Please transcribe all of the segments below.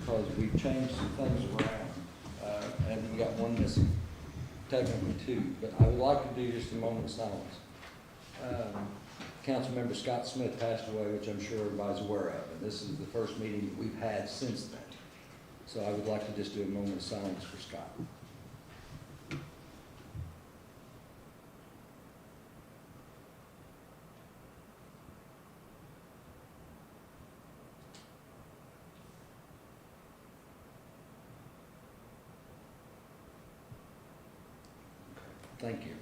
because we've changed some things around, and we got one missing, technically two, but I would like to do just a moment of silence. Councilmember Scott Smith passed away, which I'm sure everybody's aware of, and this is the first meeting that we've had since then. So I would like to just do a moment of silence for Scott. Thank you.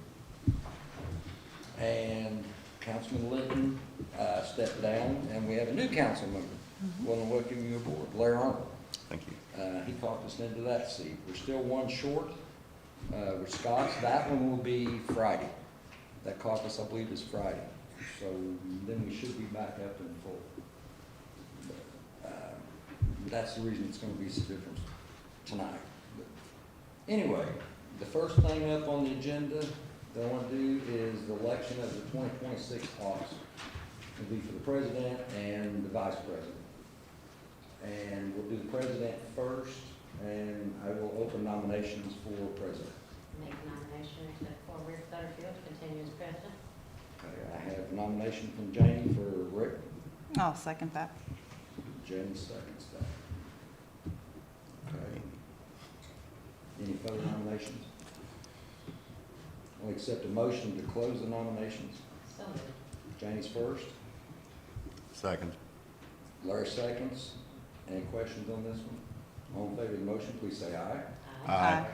And Councilman Litton stepped down, and we have a new council member. Want to welcome you aboard, Larry Arnold. Thank you. He talked us into that seat. We're still one short with Scott's. That one will be Friday. That caucus, I believe, is Friday. So then we should be back up in full. That's the reason it's going to be so different tonight. But anyway, the first thing up on the agenda that I want to do is the election of the 2026 officer. It'll be for the president and the vice president. And we'll do the president first, and I will open nominations for president. Make a nomination for Rick Butterfield to continue as president. Okay, I have a nomination from Janie for Rick. I'll second that. Janie seconds that. Okay. Any further nominations? I'll accept a motion to close the nominations. So moved. Janie's first, Second. Larry seconds. Any questions on this one? All in favor of the motion, please say aye. Aye.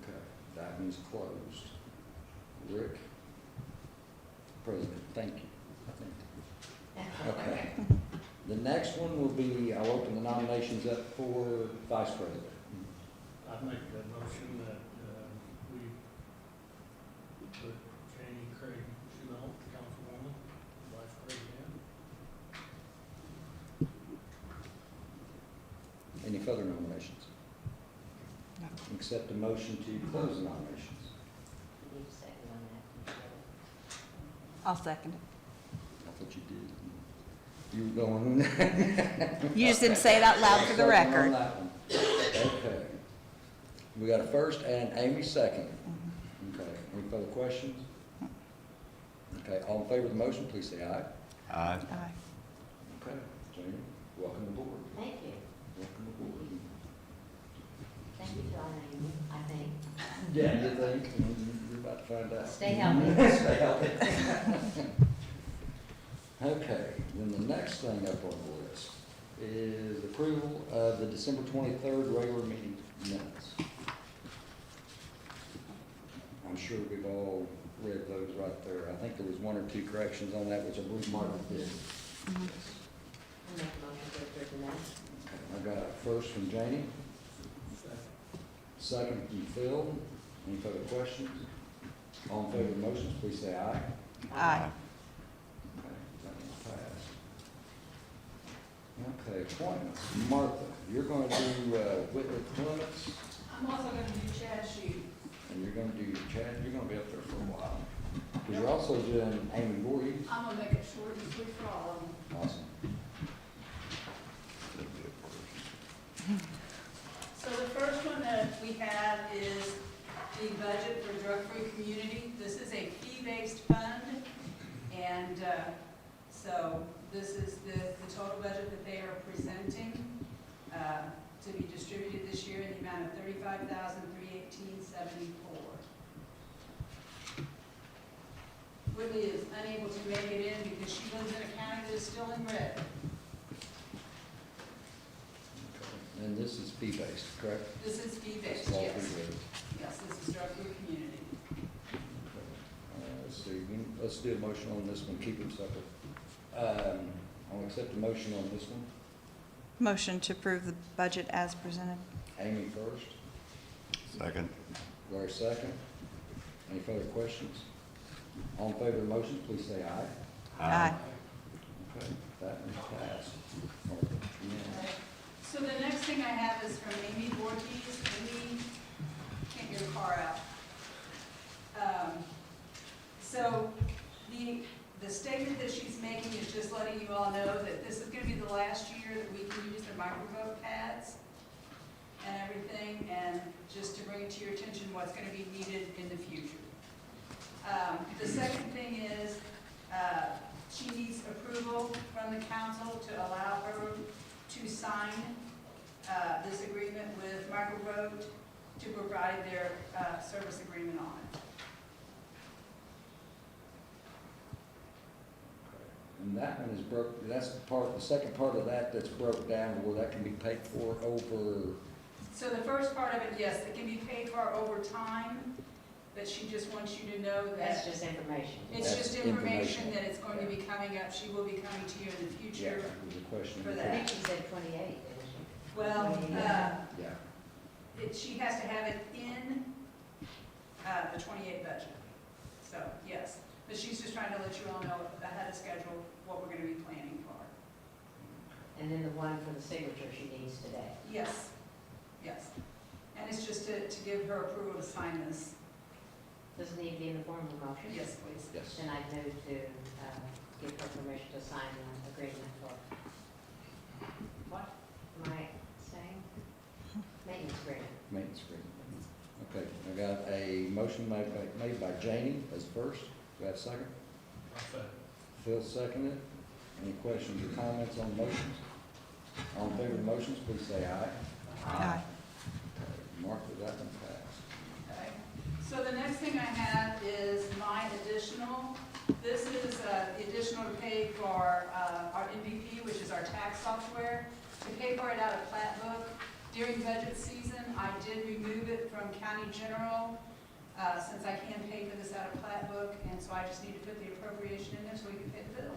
Okay, that one's closed. Rick, president, thank you. Okay. The next one will be, I'll open the nominations up for vice president. I make a motion that we put Janie Craig Chanel, councilwoman, vice president. Any further nominations? No. Accept a motion to close the nominations. Need a second on that. I'll second it. I thought you did. You were going. You just didn't say it out loud for the Second on record. that one. Okay. We got a first and Amy second. Okay, any further questions? Okay, all in favor of the motion, please say aye. Aye. Aye. Okay, Jamie, welcome aboard. Thank you. Welcome aboard. Thank you to our name, I think. Yeah, you think? You're about to find out. Stay healthy. Stay healthy. Okay, then the next thing up on the list is approval of the December 23rd regular meeting minutes. I'm sure we've all read those right there. I think there was one or two corrections on that, which I believe Martin did. Mhm. I make a motion to approve the minutes. Okay, I got a first from Janie, second from Phil. Any further questions? All in favor of the motions, please say aye. Aye. Okay, that one's passed. Okay, appointments. Martha, you're going to do Whitney Clements, I'm also gonna do Chad Shoot. and you're going to do Chad. You're going to be up there for a while. Because you're also doing Amy Voorhees. I'm gonna make it short and sweet for all of them. Awesome. So the first one that we have is the budget for drug-free community. This is a fee-based fund, and so this is the total budget that they are presenting to be distributed this year in the amount of $35,318.74. Whitney is unable to make it in because she lives in a county that is still in red. Okay. And this is fee-based, correct? This is fee-based, This is all yes. fee-based. Yes, this is drug-free community. Okay. Let's see, let's do a motion on this one, keep them separate. I'll accept a motion on this one. Motion to approve the budget as presented. Amy first, Second. Larry second. Any further questions? All in favor of the motion, please say aye. Aye. Okay, that one's passed. Martha, yeah. So the next thing I have is from Amy Voorhees. Amy, can't get her car out. So the statement that she's making is just letting you all know that this is gonna be the last year that we can use the microvote pads. and everything, and just to bring it to your attention what's gonna be needed in the future. The second thing is, she needs approval from the council to allow her to sign, this agreement with Microvote to provide their, service agreement on it. And that one is broke, that's the part, the second part of that that's broke down where that can be paid for over, So the first part of it, yes, it can be paid for over time, but she just wants you to know That's that just information. it's That's just information information. that it's going to be coming up, she will be coming to you in the yeah, future. that was a question. For I that. think she said 28, didn't she? Well, Yeah, she has to have it in, the 28 budget, so, yes. But she's just trying to let you all know ahead of schedule what we're gonna be planning for. And then the one for the signature she needs today. Yes, yes. And it's just to give her approval to sign this. Does it need to be in the form of a motion? Yes, please. yes. Then I move to give her permission to sign the agreement for, what am I saying? Maintenance agreement. Maintenance agreement. Okay, I got a motion made by Janie as first. Do I have a second? I'll second. Phil seconded. Any questions or comments on the motions? All in favor of the motions, please say aye. Aye. Okay, Martha, that one passed. Okay. So the next thing I have is my additional. This is the additional to pay for our MVP, which is our tax software. To pay for it out of plat book. During budget season, I did remove it from county general, since I can pay for this out of plat book, and so I just need to put the appropriation in there so we can pay the bill.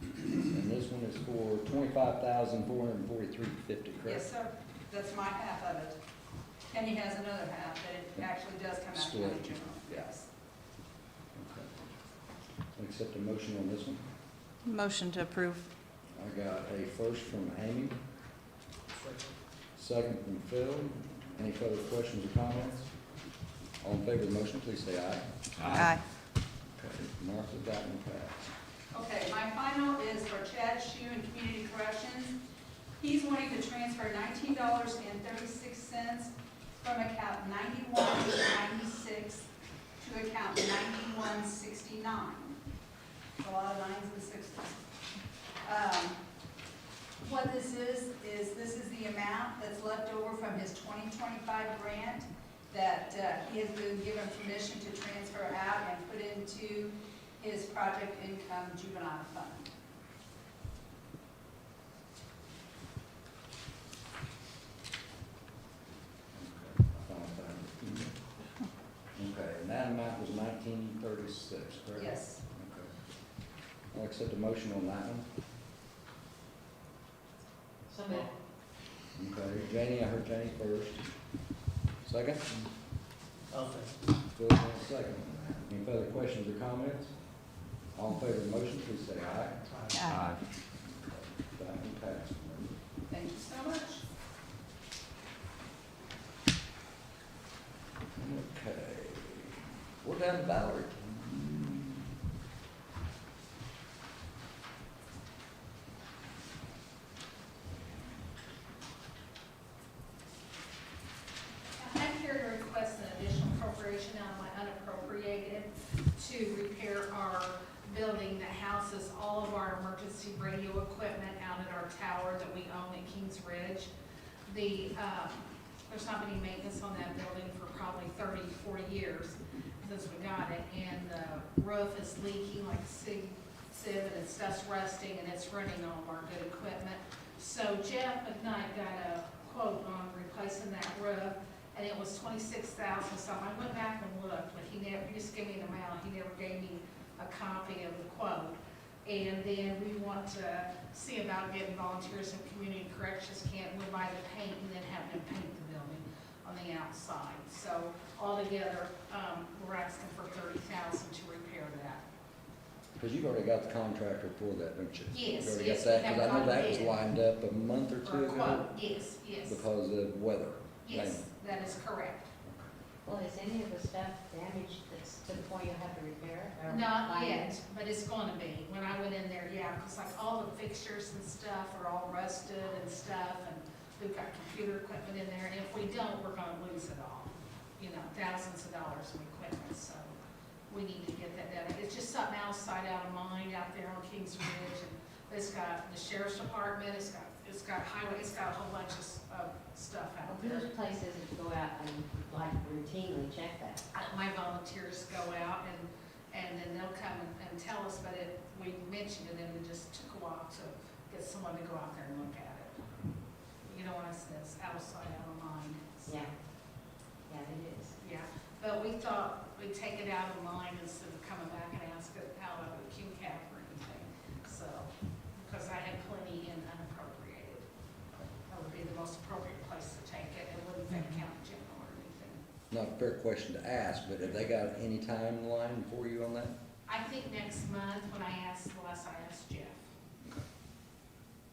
And this one is for $25,443.50, correct? Yes, sir. That's my half of it. Kenny has another half, but it actually does come out of county Split. general. Yeah. Yes. Okay. I accept a motion on this one. Motion to approve. I got a first from Amy, Second. second from Phil. Any further questions or comments? All in favor of the motion, please say aye. Aye. Okay, Martha, that one passed. Okay, my final is for Chad Shue in Community Corrections. He's wanting to transfer $19.36 from account 9196 to account 9169. A lot of nines and sixes. What this is this is the amount that's left over from his 2025 grant that he has been given permission to transfer out and put into his project income juvenile fund. Okay, and that amount was 1936, correct? Yes. Okay. I'll accept a motion on that one. So moved. Okay, Janie, I heard Janie first. Second? I'll second. Phil, second. Any further questions or comments? All in favor of the motion, please say aye. Aye. That one passed. Thank you so much. Okay. We're down to Valerie. I'm here to request an additional appropriation out of my unappropriated to repair our building that houses all of our emergency radio equipment out at our tower that we own at Kings Ridge. There's not been any maintenance on that building for probably 30, 40 years since we got it, and the roof is leaking like sieve, and stuff's rusting, and it's running all of our good equipment. So Jeff McKnight got a quote on replacing that roof, and it was $26,000, so I went back and looked, but he just gave me an amount, he never gave me a copy of the quote. And then we want to see about getting volunteers in community corrections camp, we'll buy the paint and then have them paint the building on the outside. So altogether, we're asking for $30,000 to repair that. Because you've already got the contractor for that, don't you? Yes, You've already yes, got that, we have because I know that was gone ahead. lined up a month or For two a ago quote, yes, yes, because of weather. yes, that is correct. Well, is any of the stuff damaged that's to the point you'll have to repair it? or Not buy yet, it? but it's gonna be. When I went in there, yeah, because like all the fixtures and stuff are all rusted and stuff, and we've got computer equipment in there, and if we don't, we're gonna lose it all. You know, thousands of dollars in equipment, so we need to get that done. It's just something outside, out of mind out there on Kings Ridge, and it's got the sheriff's department, it's got highway, it's got a whole bunch of stuff out there. Whose place is it to go out and like routinely check that? My volunteers go out and then they'll come and tell us, but we mentioned it, and it just took a while to get someone to go out there and look at it. You know what I said, it's outside, out of mind. So, Yeah, yeah, it is. yeah, but we thought we'd take it out of mind instead of coming back and ask it out of the QCAP or anything, so, because I had plenty in unappropriated. That would be the most appropriate place to take it, it wouldn't affect county general or anything. Not a fair question to ask, but have they got any timeline for you on that? I think next month, when I asked Jeff.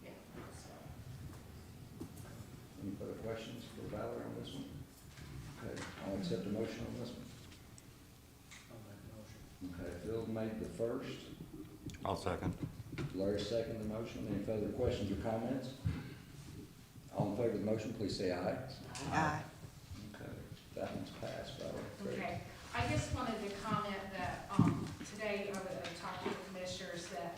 Yeah, so. Any further questions for Valerie on this one? Okay, I'll accept a motion on this one. I'll make a motion. Okay, Phil made the first, I'll second. Larry seconded the motion. Any further questions or comments? All in favor of the motion, please say aye. Aye. Okay, that one's passed, Valerie. Great. Okay, I just wanted to comment that, today, I talked to the commissioners that,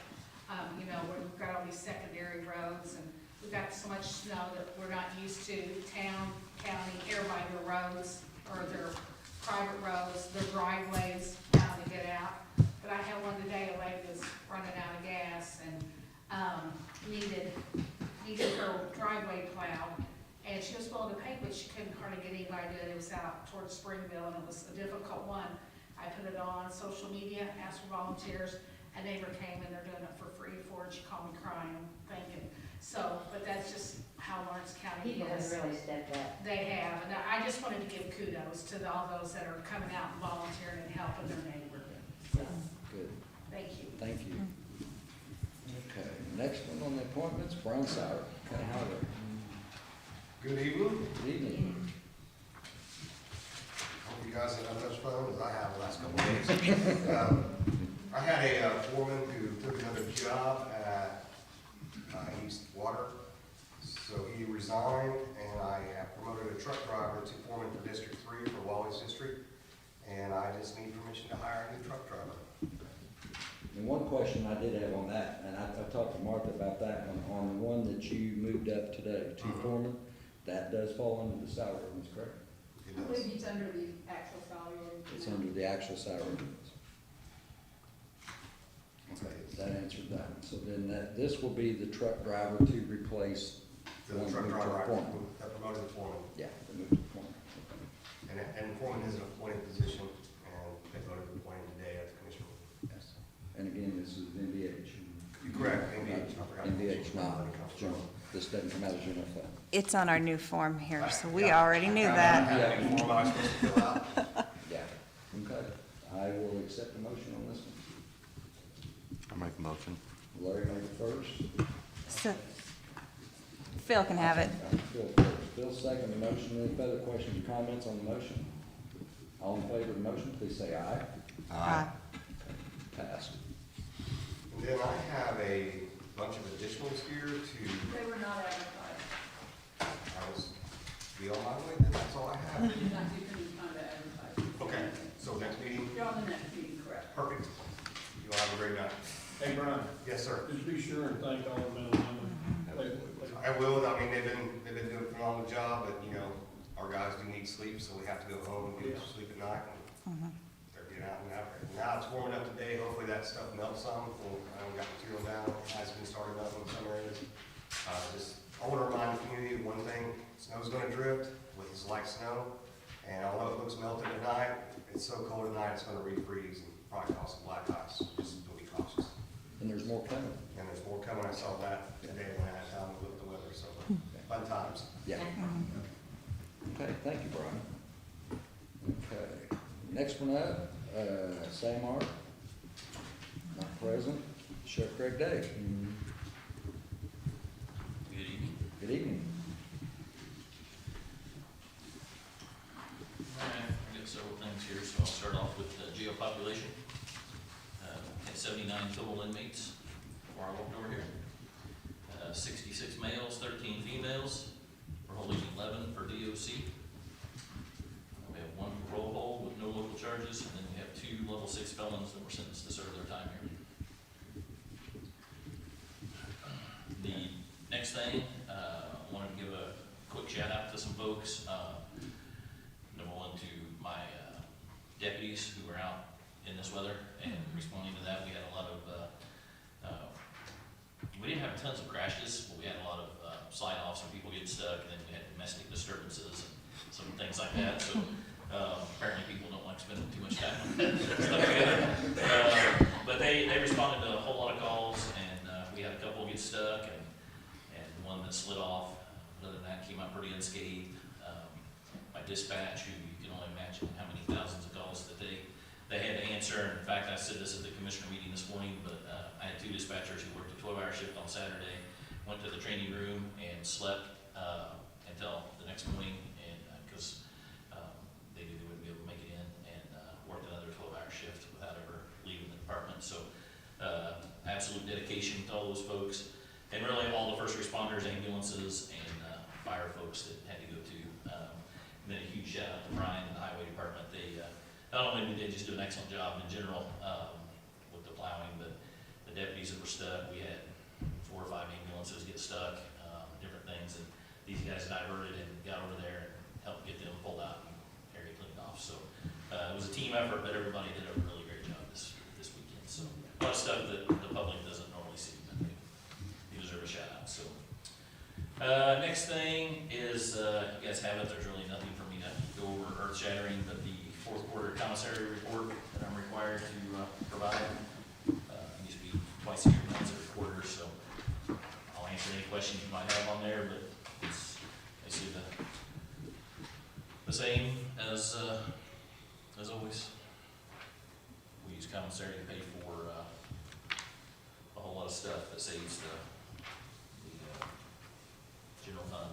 you know, we've got all these secondary roads, and we've got so much snow that we're not used to. Town, county, everybody, their roads, or their private roads, their driveways, how to get out. But I had one today, a lady was running out of gas and, needed her driveway plowed, and she was willing to pay, but she couldn't hardly get anybody to do it. It was out towards Springville, and it was a difficult one. I put it on social media, asked for volunteers, a neighbor came and they're doing it for free for it. She called me crying, thinking, so, but that's just how Lawrence County People have is. really stepped up. They have, and I just wanted to give kudos to all those that are coming out and volunteering and helping their neighbor. So, Good, thank you. thank you. Okay, next one on the appointments, Brian Sauer, County Highway. Good evening. Good evening. Hope you guys have had much fun as I have the last couple of days. I had a foreman who took another job at East Water, so he resigned, and I have promoted a truck driver to foreman for District 3 for Wally's District, and I just need permission to hire a new truck driver. And one question I did have on that, and I talked to Martha about that one, on the one that you moved up today, to foreman, that does fall under the salary ordinance, correct? It I does. believe he's under the actual salary ordinance. It's under the actual salary ordinance. Okay, that answered that one. So then this will be the truck driver to replace The one truck moved to driver, I foreman. promoted to foreman, Yeah, the move to foreman. and foreman is an appointed position, and they voted to appoint him today at the commission. Yes. And again, this is NVH. You're correct, NVH, I forgot to NVH, mention. not general. This doesn't come out of general fund. It's on our new form here, so we Yeah. already knew I that. have any form I was supposed to fill out. Yeah. Okay. I will accept the motion on this one. I'll make a motion. Larry made the first. So Phil can have it. Phil first. Phil second the motion. Any further questions or comments on the motion? All in favor of the motion, please say aye. Aye. Passed. And then I have a bunch of additionals here to, They were not advertised. I was, be on my way, then that's all I have. You're not giving me time to advertise. Okay, so next meeting, You're on the next meeting, correct? perfect. You all have a great night. Hey, Brian, Yes, sir. just be sure and thank all the men and women. I will, I mean, they've been doing a phenomenal job, but, you know, our guys do need sleep, so we have to go home and get some sleep at night. And they're getting out and out there. Now it's warming up today, hopefully that stuff melts some, and I haven't got material down, it has been starting up in some areas. I want to remind the community of one thing, snow's gonna drift with this light snow, and although it looks melted at night, it's so cold at night, it's gonna refreeze and probably cause some black ice, just be cautious. And there's more coming. And there's more coming, I saw that today when I had time to look at the weather, so fun times. Yeah. Okay, thank you, Brian. Okay, next one up, Sam Art, not present, Sheriff Craig Day. Good evening. Good evening. All right, I got several things here, so I'll start off with jail population. Had 79 total inmates before I walked over here. 66 males, 13 females. thing, wanted to give a quick shout out to some folks. Number one, to my deputies who were out in this weather and responding to that. We had a lot of, we didn't have tons of crashes, but we had a lot of slide offs and people getting stuck, and then we had domestic disturbances and some things like that. So apparently people don't like spending too much time on that stuff together. But they responded to a whole lot of calls, and we had a couple get stuck and one that slid off. Other than that, came out pretty unscathed. My dispatch, who you can only imagine how many thousands of calls that they had to answer. In fact, I said this at the commissioner meeting this morning, but I had two dispatchers who worked a 12-hour shift on Saturday, went to the training room and slept until the next morning, and because they knew they wouldn't be able to make it in, and worked another 12-hour shift without ever leaving the department. So absolute dedication to all those folks, and really all the first responders, ambulances, and fire folks that had to go to. And then a huge shout out to Brian and the highway department. They not only did they just do an excellent job in general with the plowing, but the deputies that were stuck, we had 4 or 5 ambulances get stuck, different things, and these guys diverted and got over there and helped get them pulled out and area cleaned off. So it was a team effort, but everybody did a really great job this weekend. So a lot of stuff that the public doesn't normally see, but they deserve a shout out. So next thing is, you guys have it, there's really nothing for me to go over earth shattering, but the fourth quarter commissary report that I'm required to provide. It needs to be twice a year, once every quarter, so I'll answer any questions you might have on there, but it's basically the same as always. We use commissary to pay for a whole lot of stuff that saves the general fund.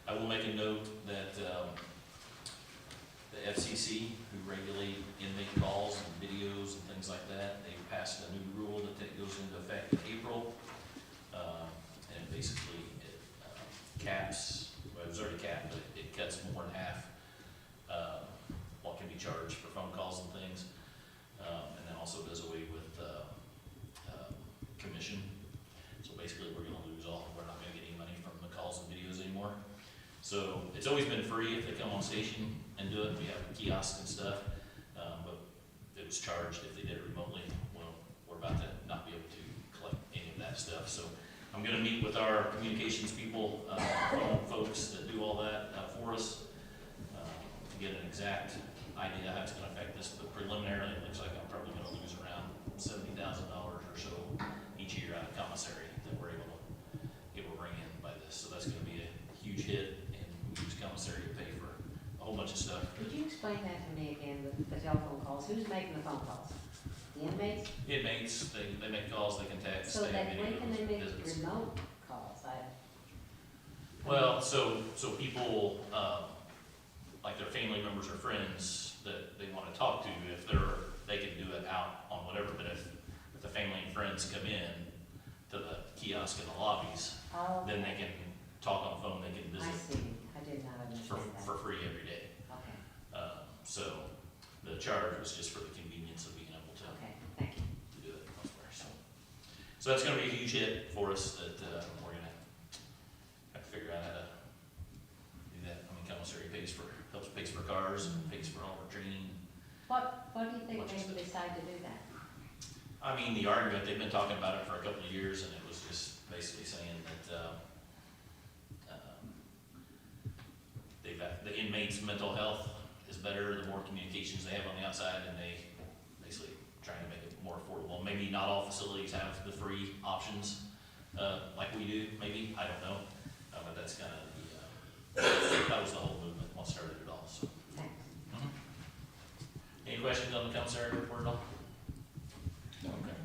I will make a note that the FCC, who regulate inmate calls and videos and things like that, they passed a new rule that goes into effect in April. And basically it caps, well, it was already capped, but it cuts more than half what can be charged for phone calls and things. And then also does away with commission. So basically we're gonna lose all, we're not gonna get any money from the calls and videos anymore. So it's always been free if they come on station and do it. We have kiosks and stuff, but it was charged if they did it remotely. Well, we're about to not be able to collect any of that stuff. So I'm gonna meet with our communications people, phone folks that do all that for us, to get an exact idea how it's gonna affect this. But preliminarily, it looks like I'm probably gonna lose around $70,000 or so each year out of commissary that we're able to bring in by this. So that's gonna be a huge hit, and we use commissary to pay for a whole bunch of stuff. Could you explain that to me again, the telephone calls? Who's making the phone calls? The inmates? Inmates, they make calls, they can text, So they that, have when video can they make visits. remote calls? Well, so people, like their family members or friends that they wanna talk to, if they can do it out on whatever, but if the family and friends come in to the kiosk in the lobbies, Oh, then they can talk on the phone, they can I visit see. I did not for understand that. free every day. Okay, So the charge was just for the convenience of being able to okay, thank you. do it elsewhere. So that's gonna be a huge hit for us that we're gonna have to figure out how to do that. I mean, commissary pays for cars and pays for all our training. What do you think What's made your- you decide to do that? I mean, the argument, they've been talking about it for a couple of years, and it was just basically saying that the inmates' mental health is better, the more communications they have on the outside, and they basically trying to make it more affordable. Maybe not all facilities have the free options, like we do, maybe, I don't know, but that's kind of that was the whole movement, what started it all, so. Thanks. Any questions on the commissary report at all? No. Okay.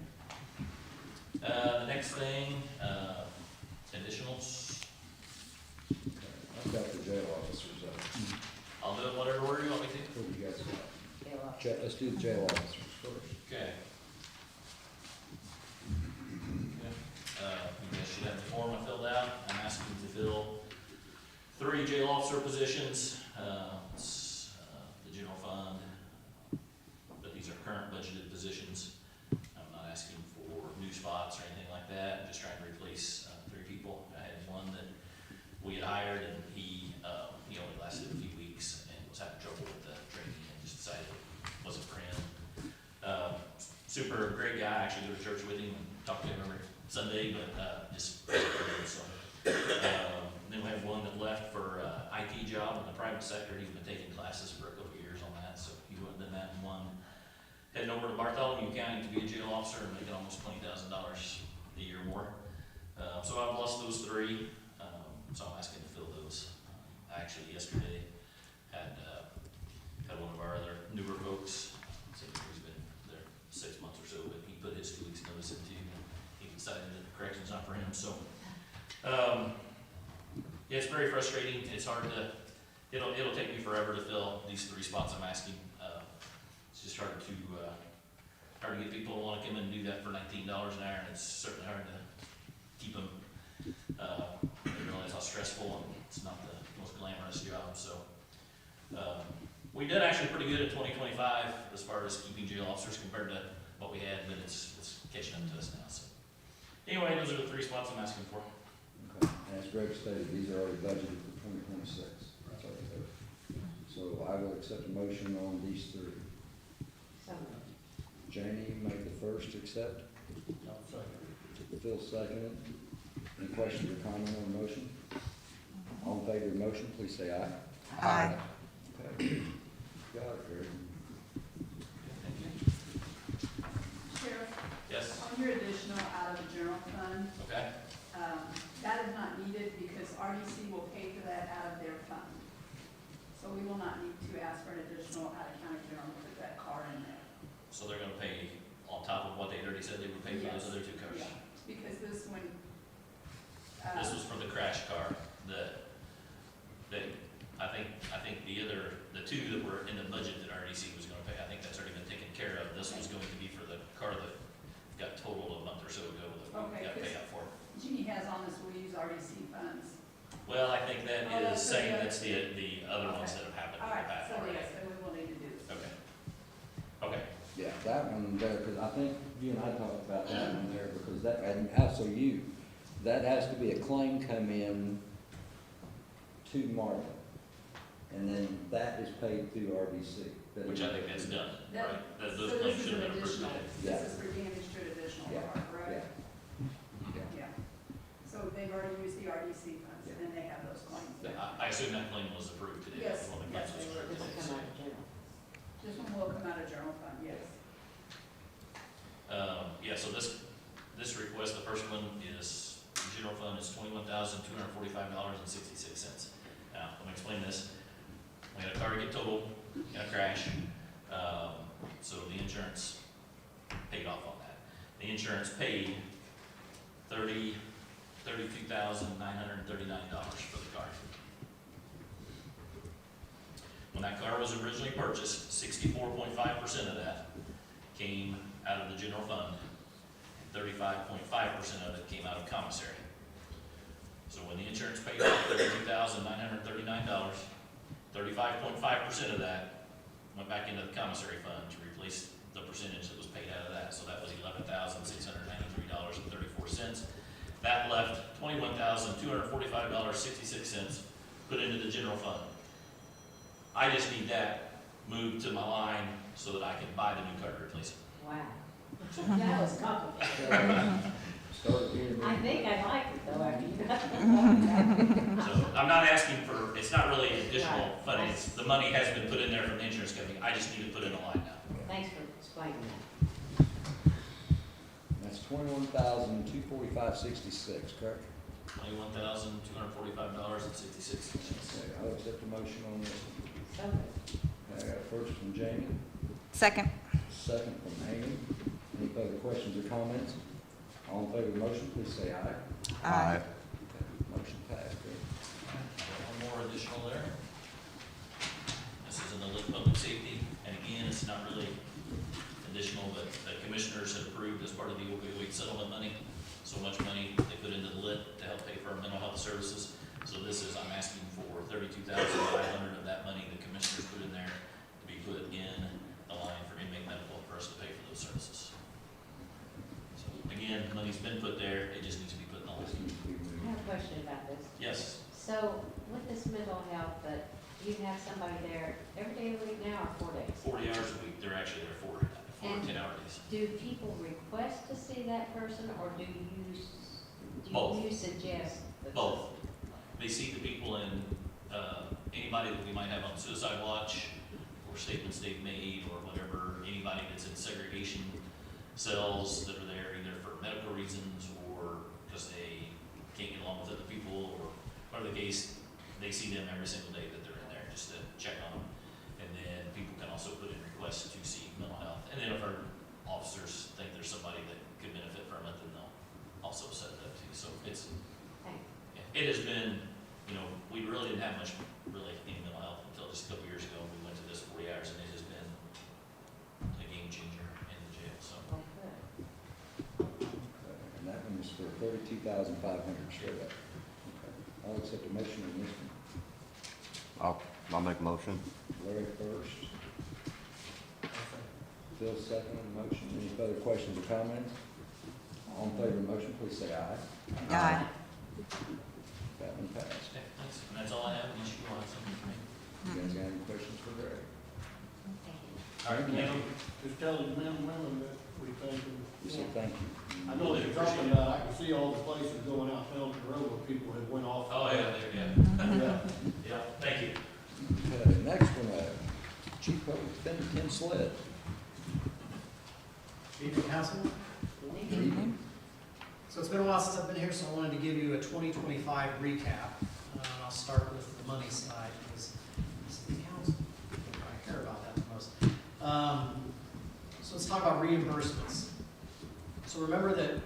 The next thing, additionals, I've got the jail officers up. I'll do it whatever order you want me to. What do you guys got? Yeah, well, Let's do the jail officers first. Okay. You guys should have the form I filled out. I'm asking to fill 3 jail officer positions. It's the general fund, but these are current budgeted positions. I'm not asking for new spots or anything like that. I'm just trying to replace 3 people. I had one that hired, and he only lasted a few weeks and was having trouble with the training and just decided it wasn't for him. Super great guy, I actually go to church with him and talk to him every Sunday, but, just, so. Then we have one that left for, IT job in the private sector, he's been taking classes for a couple of years on that, so he went and done that, and one heading over to Bartholomew County to be a jail officer and making almost $20,000 a year more. So I've lost those three, so I'm asking to fill those. I actually yesterday had one of our other newer folks, he's been there 6 months or so, but he put his 2 weeks notice in too, and he decided that correction's not for him, so. Yeah, it's very frustrating, it's hard to, it'll take me forever to fill these 3 spots I'm asking. It's just hard to get people to wanna come in and do that for $19 an hour, and it's certainly hard to keep them, they realize how stressful, and it's not the most glamorous job, so. We did actually pretty good in 2025 as far as keeping jail officers compared to what we had, but it's catching up to us now, so. Anyway, those are the 3 spots I'm asking for. Okay. As Greg stated, these are already budgeted for 2026. That's already there. So I will accept a motion on these 3. So moved. Jamie made the first to accept. I'll second. Phil seconded. Any questions or comment on the motion? All in favor of the motion, please say aye. Aye. Okay. Got it, Greg. Thank you. Sheriff, Yes, on your additional out of the general fund, okay. that is not needed because RDC will pay for that out of their fund. So we will not need to ask for an additional out of county general to put that car in there. So they're gonna pay on top of what they already said they would pay for those Yes. other 2 cars? Yeah, because this one, This was for the crash car, I think the 2 that were in the budget that RDC was gonna pay, I think that's already been taken care of. This was going to be for the car that got totaled a month or so ago that we Okay, got paid out for. Jeannie has on this, we'll use RDC funds. Well, I think that Oh, is that's saying okay. that's the other ones that have happened All in the right, past so already. yes, then we will need to do this. Okay. Okay, Yeah, that one there, because I think you and I talked about that one there, because that, and also you, that has to be a claim come in to Marvin. And then that is paid through RDC. That which is- I think that's done, That- right? Those So claims this is should an have been approved additional, today. Yeah. this is for damage to an additional Yeah, car, correct? Yeah. Yeah. So they've already used the RDC funds, Yeah. and they have those claims there. I assume that claim was approved today. Yes, One of the yes, claims was they were. approved This will today, come so. out of general. This one will come out of general fund, yes. Yeah, so this request, the first one is, the general fund is $21,245.66. Now, let me explain this. We had a car get totaled in a crash, so the insurance paid off on that. The insurance paid $32,939 for the car. When that car was originally purchased, 64.5% of that came out of the general fund, and 35.5% of it came out of commissary. So when the insurance paid off $32,939, 35.5% of that went back into the commissary fund to replace the percentage that was paid out of that. So that was $11,693.34. That left $21,245.66 put into the general fund. I just need that moved to my line so that I can buy the new car to replace it. Wow. That was complicated. Start here. I think I like it though, after you got So I'm not asking for, it's not really additional Right. funding, it's, the money has been put in there from the insurance company, I just need to put in a line now. Thanks for explaining that. That's $21,245.66, correct? $21,245.66. Okay, I'll accept a motion on this. So good. I got a first from Jamie, Second. second from Amy. Any further questions or comments? All in favor of the motion, please say aye. Aye. Motion passed, Greg. One more additional there. This is in the lit public safety, and again, it's not really additional, but the commissioners had approved as part of the opioid settlement money, so much money they put into the lit to help pay for our mental health services. So this is, I'm asking for $32,500 of that money the commissioners put in there to be put in the line for inmate medical for us to pay for those services. So again, money's been put there, it just needs to be put in the This line. needs to be I moved. have a question about this. Yes, So with this mental health, that you have somebody there every day of the week now or 4 days? 40 hours a week, they're actually there for And 10-hour days. Do people request to see that person, or do you Both. suggest? that- Both. They see the people and anybody that we might have on suicide watch, or statements they've made, or whatever, anybody that's in segregation cells that are there either for medical reasons or because they can't get along with other people, or whatever the case, they see them every single day that they're in there just to check on them. And then people can also put in requests to see mental health. And then if our officers think there's somebody that could benefit from it, then they'll also set it up too. So it's, Thank yeah, it has been, you know, we really didn't have much really any mental health until just a couple years ago. We went to this 40 hours and it has been a game changer in the jail, so. Oh, good. And that one is for 32,500 straight up. Okay. I'll accept a motion on this one. I'll make a motion. Larry first, Phil second on the motion. Any further questions or comments? All in favor of the motion, please say aye. Aye. That one passed. Okay, thanks. And that's all I have, unless you want something from me. You guys got any questions for Greg? Thank you. All right, Now, just tell the men and women that we thank them. You said thank you. I know they're talking about, I can see all the places going out Pelton Road where people have went off. Oh, yeah, there, yeah. Yeah. Yeah, thank you. Okay, next one, Chief Public Defender Ken Sled. Evening, Council. Thank Good you. evening. So it's been a while since I've been here, so I wanted to give you a 2025 recap. I'll start with the money side, because this is the council. I care about that the most. So let's talk about reimbursements. So remember that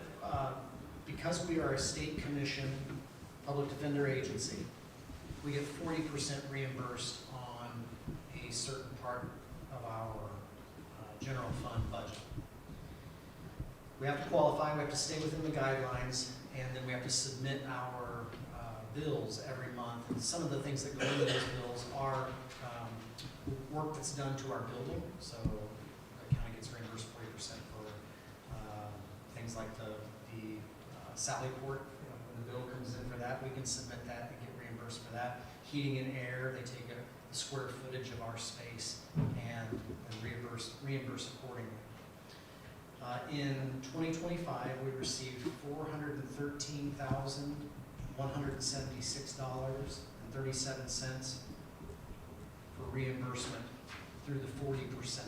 because we are a state commission public defender agency, we get 40% reimbursed on a certain part of our general fund budget. We have to qualify, we have to stay within the guidelines, and then we have to submit our bills every month. And some of the things that go into those bills are work that's done to our building, so the county gets reimbursed 40% for things like the Sally Port. You know, when the bill comes in for that, we can submit that and get reimbursed for that. Heating and air, they take the square footage of our space and reimburse accordingly. In 2025, we received $413,176.37 for reimbursement through the 40%.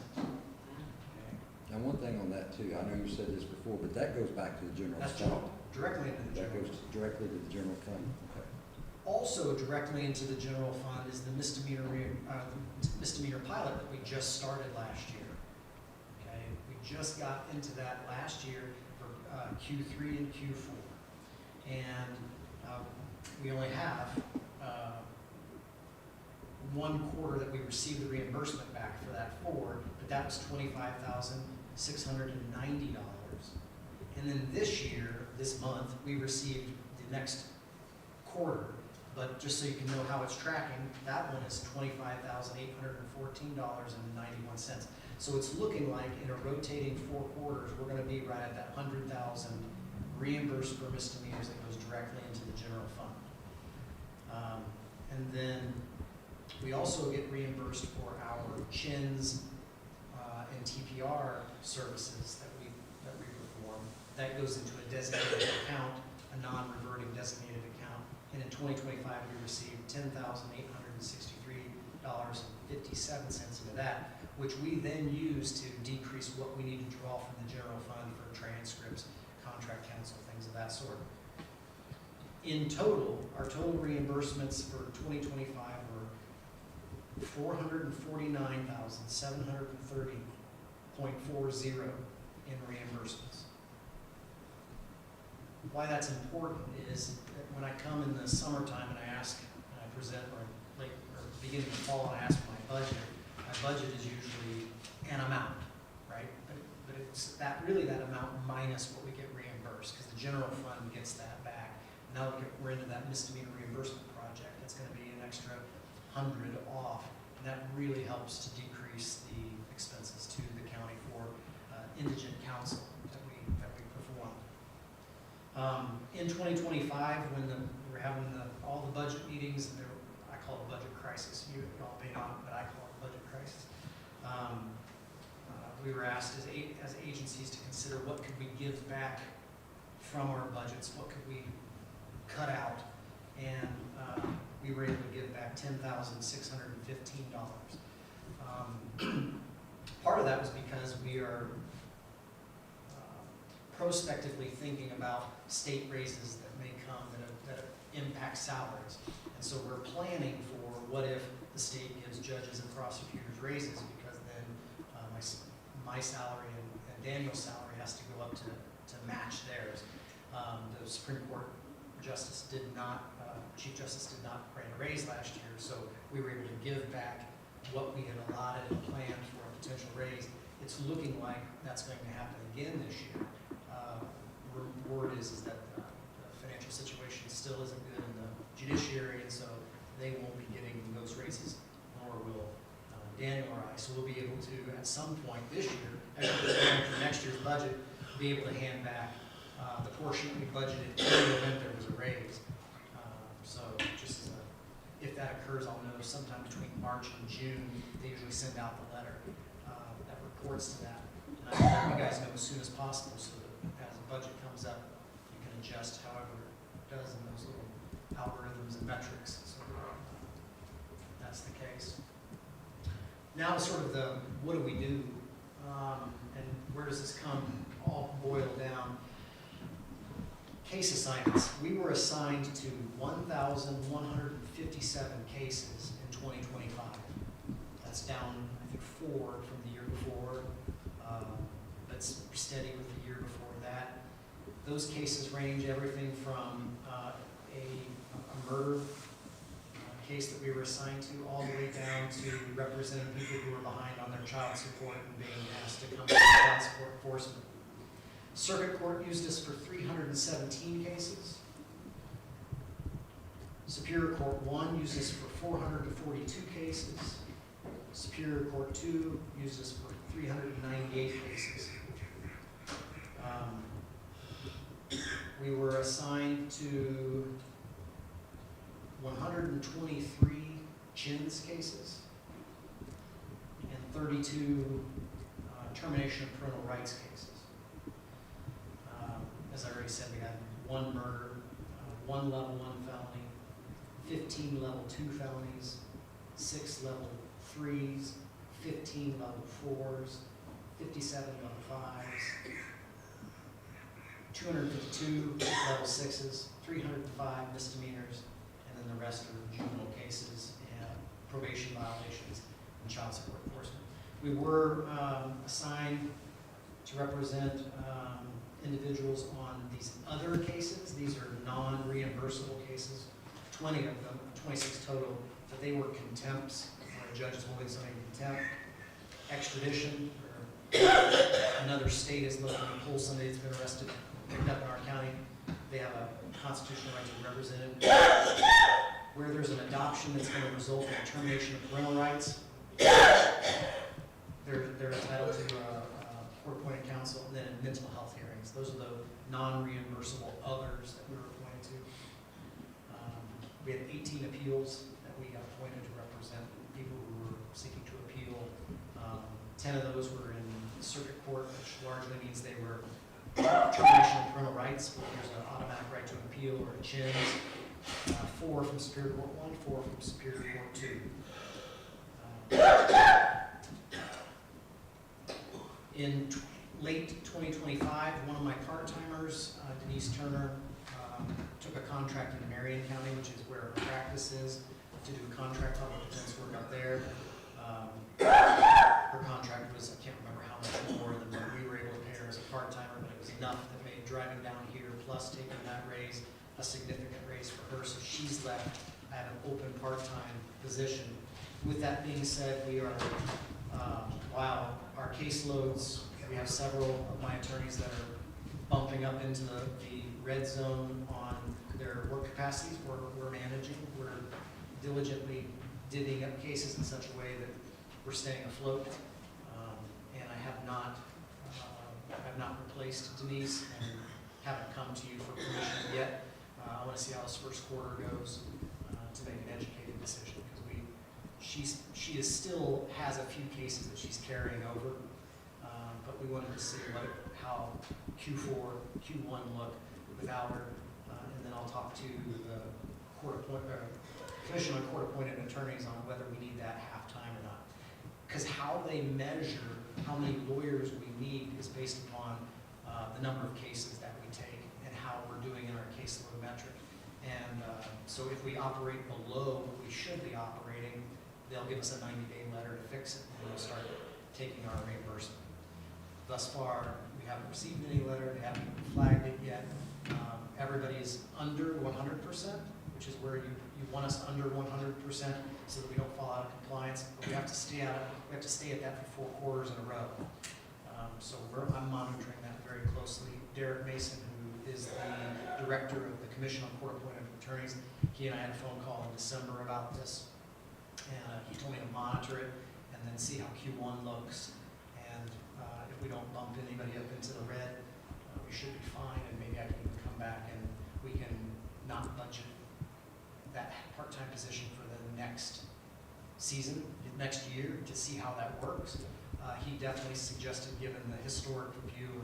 Now, one thing on that too, I know you said this before, but that goes back to the general That's fund. directly into the That general goes fund. directly to the general fund, okay. Also directly into the general fund is the misdemeanor pilot that we just started last year. Okay, we just got into that last year for Q3 and Q4. And we only have one quarter that we received the reimbursement back for that for, but that was $25,690. And then this year, this month, we received the next quarter, but just so you can know how it's tracking, that one is $25,814.91. So it's looking like in a rotating 4 quarters, we're gonna be right at that 100,000 reimbursed for misdemeanors that goes directly into the general fund. And then we also get reimbursed for our CHINs and TPR services that we perform. That goes into a designated account, a non-reverting designated account. And in 2025, we received $10,863.57 into that, which we then use to decrease what we need to draw from the general fund for transcripts, contract counsel, things of that sort. In total, our total reimbursements for 2025 were $449,730.40 in reimbursements. Why that's important is that when I come in the summertime and I present, or beginning of fall and I ask for my budget is usually an amount, right? But it's that amount minus what we get reimbursed, because the general fund gets that back. Now we're into that misdemeanor reimbursement project. It's going to be an extra 100 off, and that really helps to decrease the expenses to the county for indigent counsel that we perform. In 2025, when we're having all the budget meetings, and I call it budget crisis, you all may not, but I call it budget crisis. We were asked as agencies to consider what could we give back from our budgets, what could we cut out, and we were able to give back $10,615. Part of that was because we are prospectively thinking about state raises that may come that impact salaries. And so we're planning for what if the state gives judges and prosecutors raises, because then my salary and Daniel's salary has to go up to match theirs. The Supreme Court Justice Chief Justice did not grant a raise last year, so we were able to give back what we had allotted and planned for a potential raise. It's looking like that's going to happen again this year. Word is that the financial situation still isn't good in the judiciary, and so they won't be getting those raises, nor will Daniel or I. So we'll be able to, at some point this year, as we're going for next year's budget, be able to hand back the portion that we budgeted in the event there was a raise. So just if that occurs, I'll know sometime between March and June, they usually send out the letter that reports to that. And I let you guys know as soon as possible, so that as the budget comes up, you can adjust however it does in those little algorithms and metrics. So that's the case. Now sort of the, what do we do? And where does this come all boil down? Case assignments. We were assigned to 1,157 cases in 2025. That's down, I think, 4 from the year before, but steady with the year before that. Those cases range everything from a murder case that we were assigned to, all the way down to representing people who were behind on their child support and being asked to come to child support enforcement. Circuit Court used us for 317 cases. Superior Court 1 used us for 442 cases. Superior Court 2 used us for 398 cases. We were assigned to 123 CHINS cases and 32 termination of parental rights cases. As I already said, we had 1 murder, 1 level 1 felony, 15 level 2 felonies, 6 level 3s, 15 level 4s, 57 level 5s, 252 level 6s, 305 misdemeanors, and then the rest are juvenile cases and probation violations and child support enforcement. We were assigned to represent individuals on these other cases. These are non-reimbursable cases, 20 of them, 26 total, but they were contempts, where a judge is holding somebody in contempt, extradition, or another state is looking to pull somebody that's been arrested, picked up in our county. They have a constitutional right to be represented. Where there's an adoption that's going to result in termination of parental rights, they're entitled to court-appointed counsel, and then in mental health hearings. Those are the non-reimbursable others that we were appointed to. We had 18 appeals that we got appointed to represent people who were seeking to appeal. 10 of those were in circuit court, which largely means they were termination of parental rights, where there's an automatic right to appeal or a CHINS. 4 from Superior Court 1, 4 from Superior Court 2. In late 2025, one of my part-timers, Denise Turner, took a contract in Marion County, which is where her practice is, to do contract public defense work up there. Her contract was, I can't remember how much more than what we were able to pay her as a part-timer, but it was enough that made driving down here plus taking that raise a significant raise for her. So she's left at an open part-time position. With that being said, we are, while our caseloads, we have several of my attorneys that are bumping up into the red zone on their work capacities. We're managing, we're diligently divvying up cases in such a way that we're staying afloat. And I have not replaced Denise, and haven't come to you for permission yet. I want to see how this first quarter goes to make an educated decision, because she is still has a few cases that she's carrying over, but we wanted to see how Q4, Q1 look without her, and then I'll talk to the Commission on Court-Appointed Attorneys on whether we need that half-time or not. Because how they measure how many lawyers we need is based upon the number of cases that we take and how we're doing in our caseload metric. And so if we operate below what we should be operating, they'll give us a 90-day letter to fix it, and we'll start taking our reimbursement. Thus far, we haven't received any letter, they haven't flagged it yet. Everybody's under 100%, which is where you want us under 100% so that we don't fall out of compliance. But we have to stay at that for 4 quarters in a row. So I'm monitoring that very closely. Derek Mason, who is the director of the Commission on Court-Appointed Attorneys, he and I had a phone call in December about this, and he told me to monitor it and then see how Q1 looks. And if we don't bump anybody up into the red, we should be fine, and maybe I can even come back and we can not budget that part-time position for the next season, next year, to see how that works. He definitely suggested, given the historic review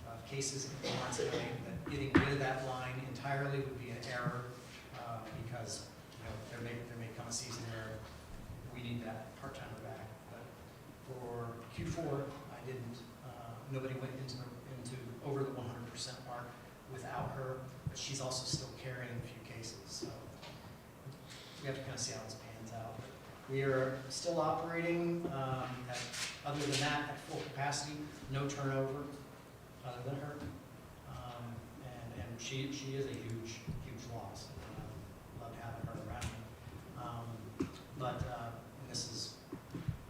of cases in Lawrence County, that getting rid of that line entirely would be an error, because there may come a season where we need that part-timer back. But for Q4, I didn't. Nobody went into over the 100% mark without her, but she's also still carrying a few cases. So we have to kind of see how this pans out. But we are still operating, other than that, at full capacity, no turnover other than her. And she is a huge loss. Love having her around. And this is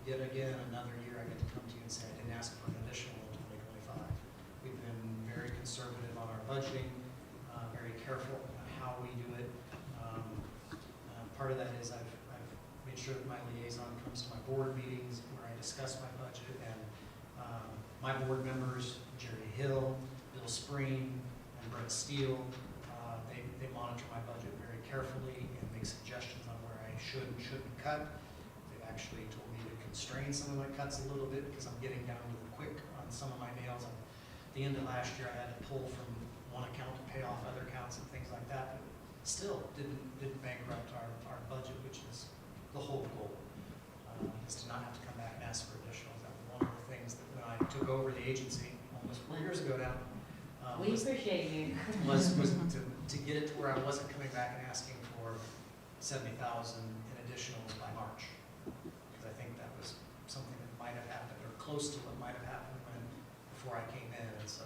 yet again another year I get to come to you and say I didn't ask for an additional in 2025. We've been very conservative on our budgeting, very careful on how we do it. Part of that is I've made sure that my liaison comes to my board meetings where I discuss my budget, and my board members, Jerry Hill, Bill Spreen, and Brett Steele, they monitor my budget very carefully and make suggestions on where I should and shouldn't cut. They've actually told me to constrain some of my cuts a little bit because I'm getting down to the quick on some of my nails. At the end of last year, I had to pull from one account to pay off other accounts and things like that, but still didn't bankrupt our budget, which is the whole goal, is to not have to come back and ask for additionals. That was one of the things that when I took over the agency almost 4 years ago now, We appreciate you. was to get it to where I wasn't coming back and asking for 70,000 in additionals by March, because I think that was something that might have happened, or close to what might have happened before I came in. And so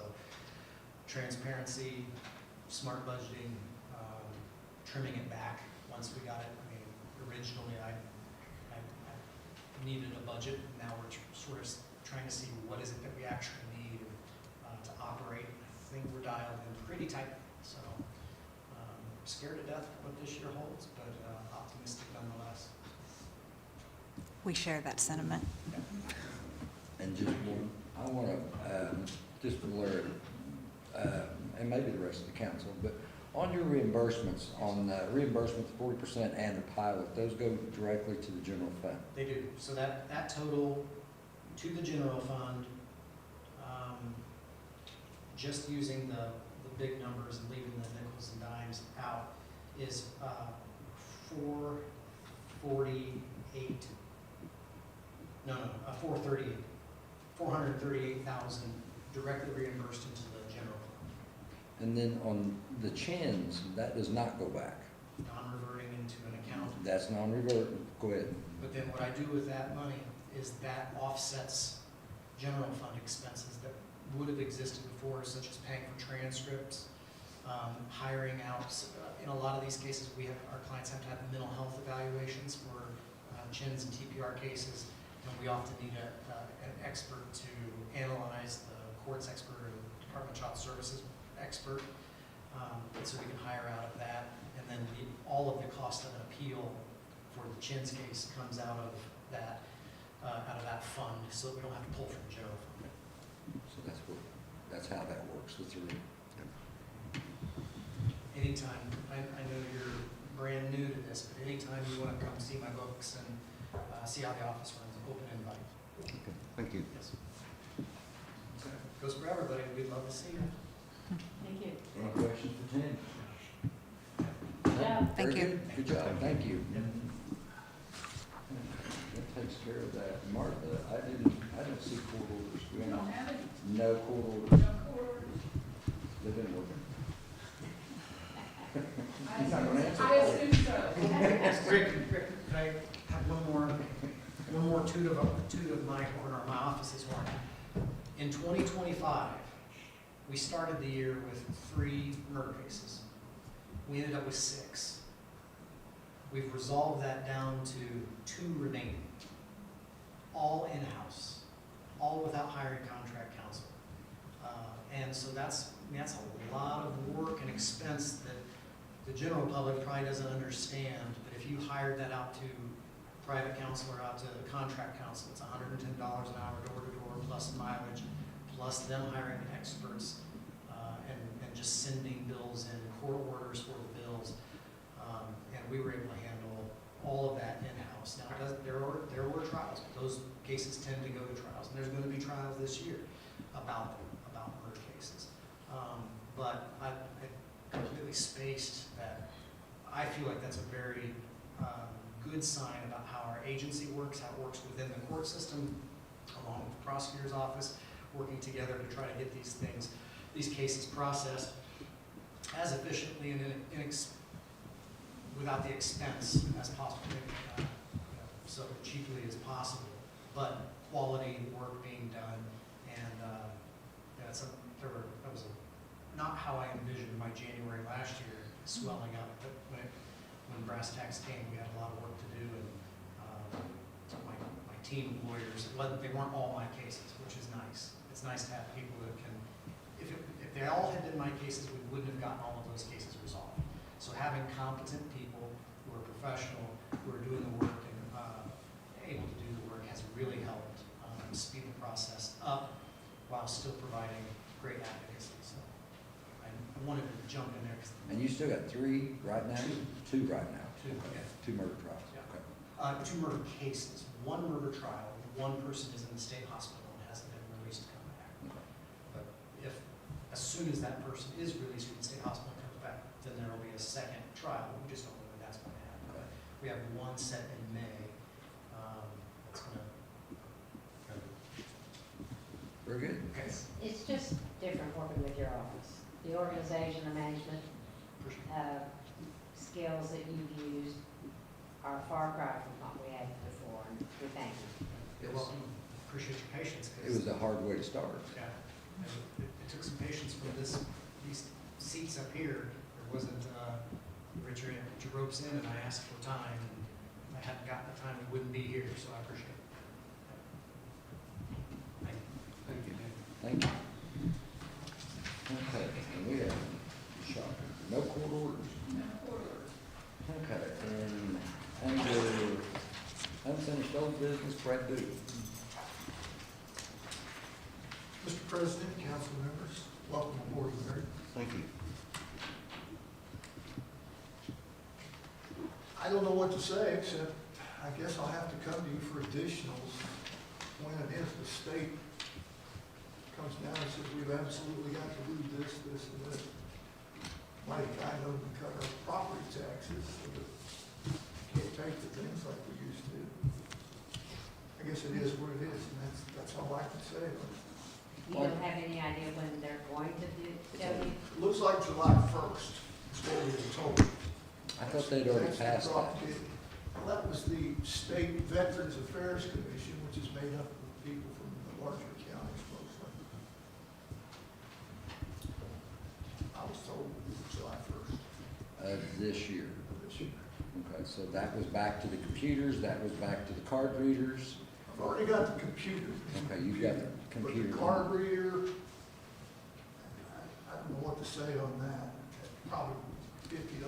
transparency, smart budgeting, trimming it back once we got it. I mean, originally I needed a budget, and now we're sort of trying to see what is it that we actually need to operate. I think we're dialed in pretty tight, so scared to death for what this year holds, but optimistic nonetheless. We share that sentiment. And just one, I want to, just for Larry, and maybe the rest of the council, but on your reimbursements, on reimbursements 40% and the pilot, those go directly to the general fund. They do. So that total to the general fund, just using the big numbers and leaving the nickels and dimes out, is 438,000 directly reimbursed into the general fund, And then on the chins, that does not go back. non-reverting into an account. That's non-reverting. Go ahead. But then what I do with that money is that offsets general fund expenses that would have existed before, such as paying for transcripts, hiring out. In a lot of these cases, our clients have to have mental health evaluations for chins and TPR cases, and we often need an expert to analyze, the courts expert or the Department of Child Services expert, so we can hire out of that. And then all of the cost of an appeal for the chins case comes out of that fund, so that we don't have to pull from the general fund. So that's how that works with the anytime, I know you're brand new to this, but anytime you want to come see my books and see how the office runs, open invite. Okay, thank you. Yes. Goes for everybody, we'd love to see you. Thank you. Any questions for Tim? Yeah. Thank Very you. good. Good job, thank you. Yep. That takes care of that. Martha, I didn't see court orders. We We don't have any, No court orders. no court orders. They've been working. I He's not gonna answer. I assume so. Rick, can I have one more toot of my horn, or my office's horn? In 2025, we started the year with 3 murder cases. We ended up with 6. We've resolved that down to 2 remaining, all in-house, all without hiring contract counsel. And so that's a lot of work and expense that the general public probably doesn't understand, but if you hired that out to private counsel or out to contract counsel, it's $110 an hour door to door, plus mileage, plus them hiring experts, and just sending bills in, court orders for the bills. And we were able to handle all of that in-house. Now, there were trials, but those cases tend to go to trials, and there's gonna be trials this year about murder cases. But I completely spaced that. I feel like that's a very good sign about how our agency works, how it works within the court system, along with the prosecutor's office, working together to try to get these cases processed as efficiently and without the expense as possible, so cheaply as possible, but quality work being done. And that was not how I envisioned my January last year swelling up, but when brass tacks came, we had a lot of work to do, and my team of lawyers, they weren't all my cases, which is nice. It's nice to have people that can, if they all had been my cases, we wouldn't have gotten all of those cases resolved. So having competent people who are professional, who are doing the work and able to do the work has really helped speed the process up while still providing great advocacy. So I wanted to jump in there. And you still got 3 right now? 2 right now? 2, Okay. yeah. 2 murder trials? Yeah. Okay. 2 murder cases, 1 murder trial, 1 person is in the state hospital and hasn't been released to come back. Okay. But as soon as that person is released from the state hospital and comes back, then there will be a second trial. We just don't know when that's going to happen. But we have 1 set in May. That's going to. Very good. Okay. It's just different working with your office. The organization, the management, skills that you've used are far cry from what we had before, and we thank you. You're welcome. Appreciate your patience. It was a hard way to start. Yeah. It took some patience for these seats up here. There wasn't, Richard, put your ropes in, and I asked for time, and if I hadn't gotten the time, we wouldn't be here, so I appreciate it. Thank you. Thank you. Okay, and we have, shocking, no court orders. No court orders. Okay, and under unfinished old business, Brad Booth. Mr. President, council members, welcome aboard, Larry. Thank you. I don't know what to say, except I guess I'll have to come to you for additionals when and if the state comes down and says, we've absolutely got to do this, this, and this. Like, I know we cut our property taxes, but can't take the things like we used to. I guess it is what it is, and that's all I can say. You don't have any idea when they're going to tell you? It looks like July 1st, is what we were told. I thought they'd already That's the passed drop that. dead. Well, that was the State Veterans Affairs Commission, which is made up of people from the larger counties mostly. I was told July 1st This year. of this year. Okay, so that was back to the computers, that was back to the card readers. I've already got the computer. Okay, you've got the computer. But the card reader, I don't know what to say on that. Probably $50,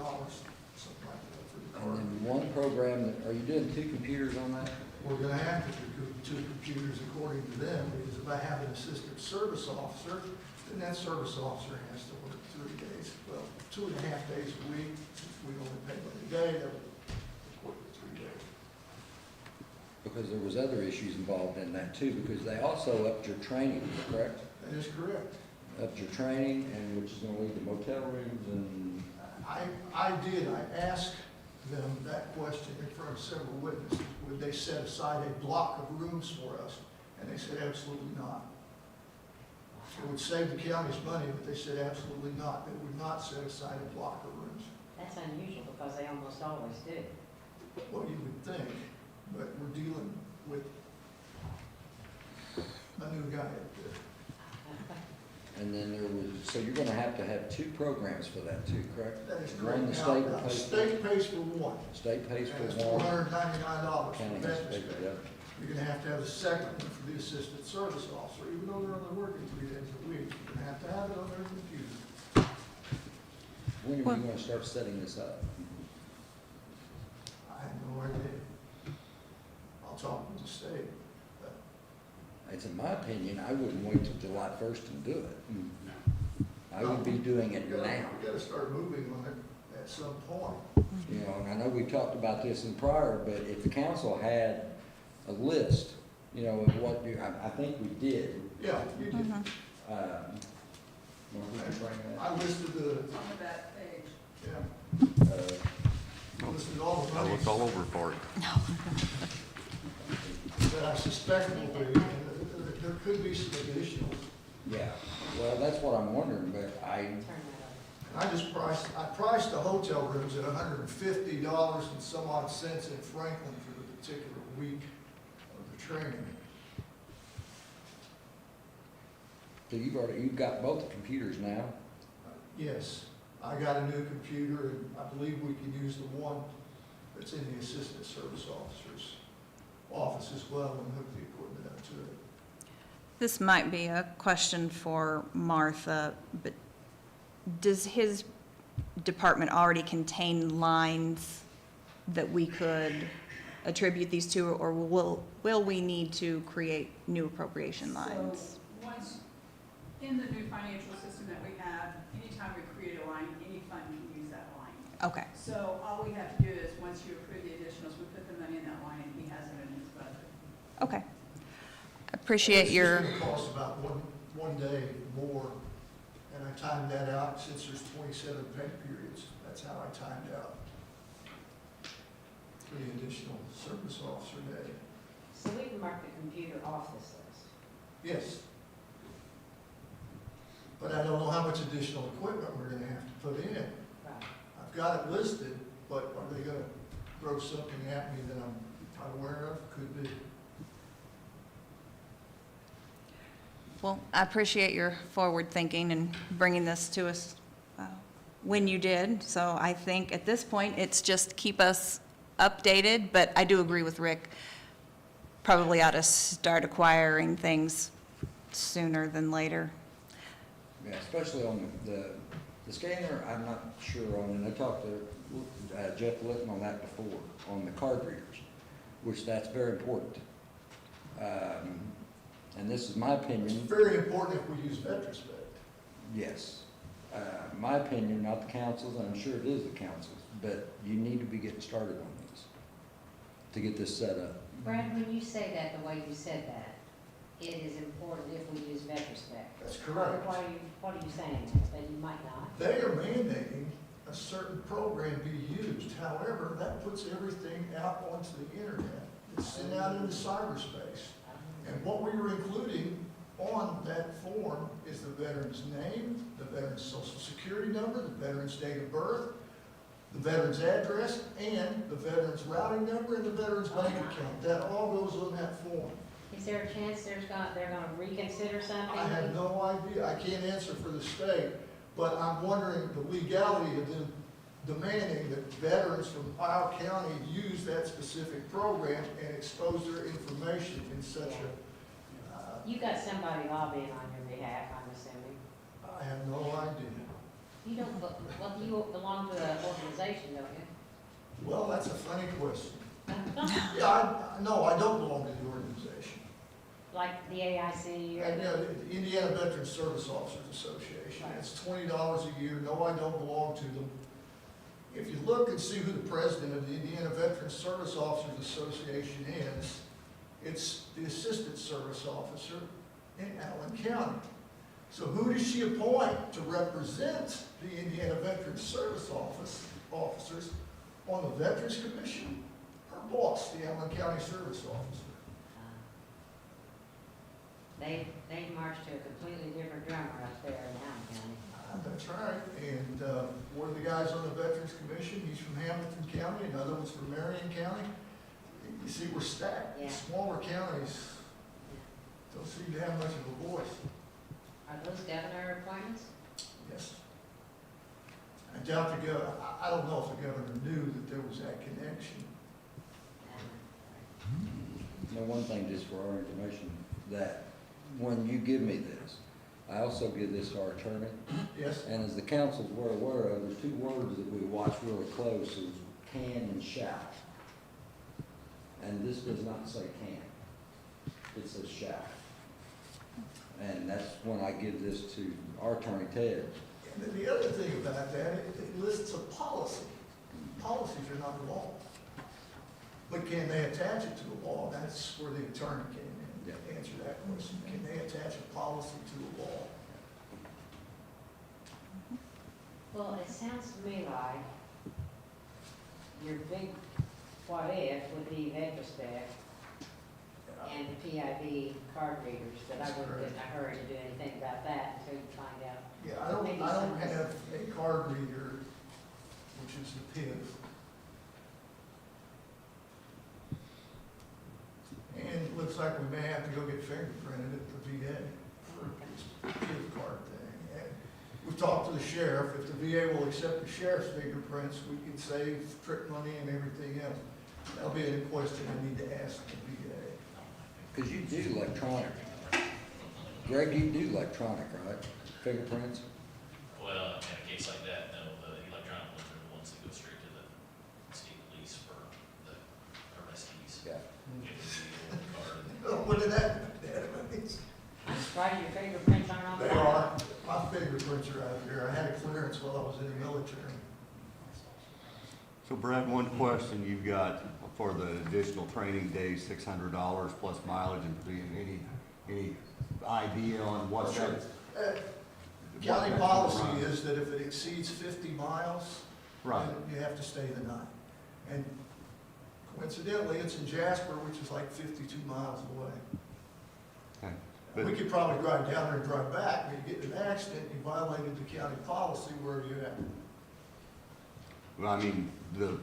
something like that for the And card. then one program, are you doing 2 computers on that? We're gonna have to do 2 computers according to them, because if I have an assistant service officer, then that service officer has to work 3 days. Well, 2.5 days a week. If we only pay by the day, that would equate to 3 days. Because there was other issues involved in that too, because they also upped your training, correct? That is correct. Upped your training, and which is gonna lead to motel rooms and, I did, I asked them that question in front of several witnesses. Would they set aside a block of rooms for us? And they said absolutely not. It would save the county's money, but they said absolutely not. They would not set aside a block of rooms. That's unusual because they almost always do. Well, you would think, but we're dealing with a new guy up there. and then there was, so you're gonna have to have 2 programs for that too, correct? That is One, correct. the Now, state the pays for. state pays for one, State pays and it's for one, $499 for county has to pay veterans. for the other. You're gonna have to have a second one for the assistant service officer, even though they're only working 3 days a week. You're gonna have to have it on their computer. When are Well- you gonna start setting this up? I have no idea. I'll talk with the state. But It's in my opinion, I wouldn't wait till July 1st and do it. I would be doing it we gotta- now. We gotta start moving on it at some point. You know, and I know we talked about this in prior, but if the council had a list, you know, of what you, I think we did. Yeah, you did. Mhm. Want me to bring that? I listed the, On the back page. yeah, Uh, listed all the I money looked all over for it. that I suspect will be, and there could be some additional. Yeah, well, that's what I'm wondering, but Turn that I priced the hotel rooms at $150 and some odd cents in Franklin for the particular week of the training. so you've got both computers now? Yes, I got a new computer, and I believe we can use the one that's in the assistant service officer's office as well and hook the equipment up to it. This might be a question for Martha, but does his department already contain lines that we could attribute these to, or will we need to create new appropriation lines? So, once, in the new financial system that we have, anytime we create a line, any fund can use that line. Okay, So all we have to do is, once you approve the additionals, we put the money in that line and he has it in his budget. okay. Appreciate your, It's just gonna cost about one day more, and I timed that out since there's 27 pay periods. That's how I timed out for the additional service officer day. So we can mark the computer off this list. Yes. But I don't know how much additional equipment we're gonna have to put in. Right. I've got it listed, but are they gonna throw something at me that I'm unaware of? Could be. well, I appreciate your forward thinking and bringing this to us when you did. So I think at this point, it's just keep us updated, but I do agree with Rick. Probably ought to start acquiring things sooner than later. Yeah, especially on the scanner, I'm not sure on, and I talked to Jeff Litton on that before, on the card readers, which that's very important. And this is my It's opinion, very important if we use Vetrospect. yes. My opinion, not the council's, and I'm sure it is the council's, but you need to be getting started on these to get this set up. Brad, when you say that, the way you said that, it is important if we use Vetrospect. That's correct. What are you saying, that you might not? They are mandating a certain program be used. However, that puts everything out onto the internet. It's sent out into cyberspace. And what we were including on that form is the veteran's name, the veteran's social security number, the veteran's date of birth, the veteran's address, and the veteran's routing number and the veteran's bank account. That all goes on that form. Is there a chance they're gonna reconsider something? I have no idea. I can't answer for the state, but I'm wondering the legality of them demanding that veterans from Iowa County use that specific program and expose their information in such a, You got somebody lobbying on your behalf, I'm assuming. I have no idea. You don't, well, you belong to an organization, don't you? Well, that's a funny question. Yeah, no, I don't belong to the organization. like the AIC or And, the? the Indiana Veterans Service Officers Association, it's $20 a year, no, I don't belong to them. If you look and see who the president of the Indiana Veterans Service Officers Association is, it's the Assistant Service Officer in Allen County. So who does she appoint to represent the Indiana Veterans Service officers on the Veterans Commission? Her boss, the Allen County Service Officer. They march to a completely different drummer up there in Allen County. That's right, and one of the guys on the Veterans Commission, he's from Hamilton County, another one's from Marion County. You see, we're stacked. Yeah. Smaller counties don't seem to have much of a voice. Are those governor appointments? Yes. I doubt the governor, I don't know if the governor knew that there was that connection. Now, one thing just for our information, that when you give me this, I also give this to our attorney. Yes? And as the councils were aware of, there's two words that we watch really close, is can and shall. And this does not say can, it says shall. And that's when I give this to our attorney, Ted. And then the other thing about that, it lists a policy. Policies are not a law. But can they attach it to a law? That's where the attorney came in to answer that question. Can they attach a policy to a law? Well, it sounds to me like your big what if would be Vetrospec and the PIB card readers, but I wouldn't get in a hurry to do anything about that until you find out. Yeah, I don't have a card reader, which is the PIV. And it looks like we may have to go get fingerprinted at the VA for this PIV card thing. And we've talked to the sheriff. If the VA will accept the sheriff's fingerprints, we can save trip money and everything else. That'll be a question I need to ask the VA. Because you do electronic. Greg, you do electronic, right? Fingerprints? Well, in a case like that, no, the electronic ones are the ones that go straight to the state police for the arrestees. Yeah. Give them the card. Oh, what did that mean? I'm surprised your fingerprints aren't on They that. are. My fingerprints are out here. I had a clearance while I was in the military. So Brad, one question you've got for the additional training days, $600 plus mileage and per diem. Any idea on what Sure. that? County what policy that's gonna run? is that if it exceeds 50 miles, Right. then you have to stay the night. And coincidentally, it's in Jasper, which is like 52 miles away. Okay. We But, could probably drive down there and drive back, but you get in an accident, you violated the county policy, where are you at? well, I mean,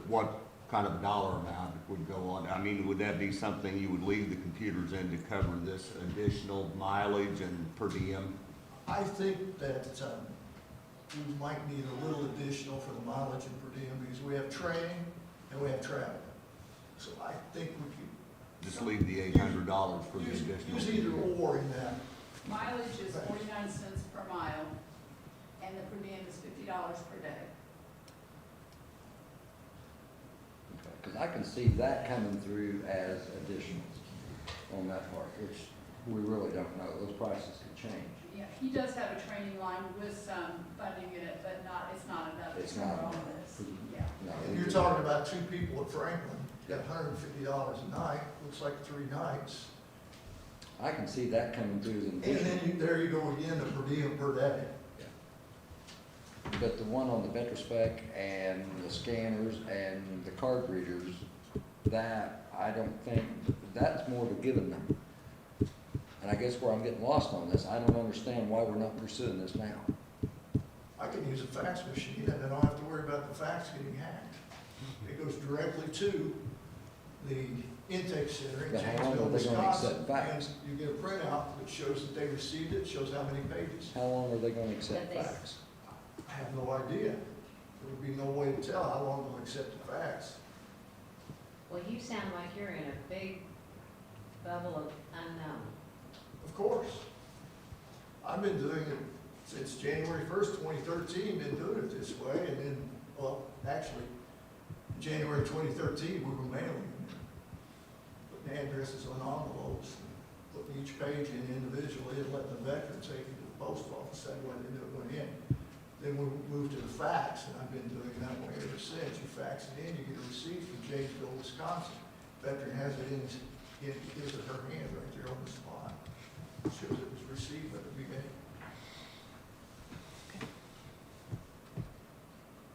what kind of dollar amount would go on? I mean, would that be something you would leave the computers in to cover this additional mileage and per diem? I think that we might need a little additional for the mileage and per diem, because we have training and we have travel. So I think we could Just leave the $800 for the use additional. either or in that. Mileage is 49 cents per mile, and the per diem is $50 per day. Because I can see that coming through as additional on that part, which we really don't know. Those prices could change. Yeah, he does have a training line with some funding in it, but it's not enough It's to not cover all enough. this. Yeah. No, And you're talking about two people at Franklin, got $150 a night, looks like 3 nights. I can see that coming through as an And additional. then there you go again, the per diem per day. But the one on the Vetrospec and the scanners and the card readers, that, I don't think, that's more of a given number. And I guess where I'm getting lost on this, I don't understand why we're not pursuing this now. I can use a fax machine and I don't have to worry about the fax getting hacked. It goes directly to the intake center in But how long Janesville, are they gonna Wisconsin. accept fax? And you get a printout that shows that they received it, shows how many pages. How long are they gonna accept But they- fax? I have no idea. There would be no way to tell how long they'll accept the fax. Well, you sound like you're in a big bubble of unknown. Of course. I've been doing it since January 1st, 2013, been doing it this way, and then, well, actually, in January 2013, we were mailing them. Putting addresses on envelopes, putting each page in individually and letting the veteran take it to the post office, that way they knew it went in. Then we moved to the fax, and I've been doing it that way ever since. You fax it in, you get a receipt from Janesville, Wisconsin. Veteran has it in his or her hand right there on the spot. Shows it was received at the beginning.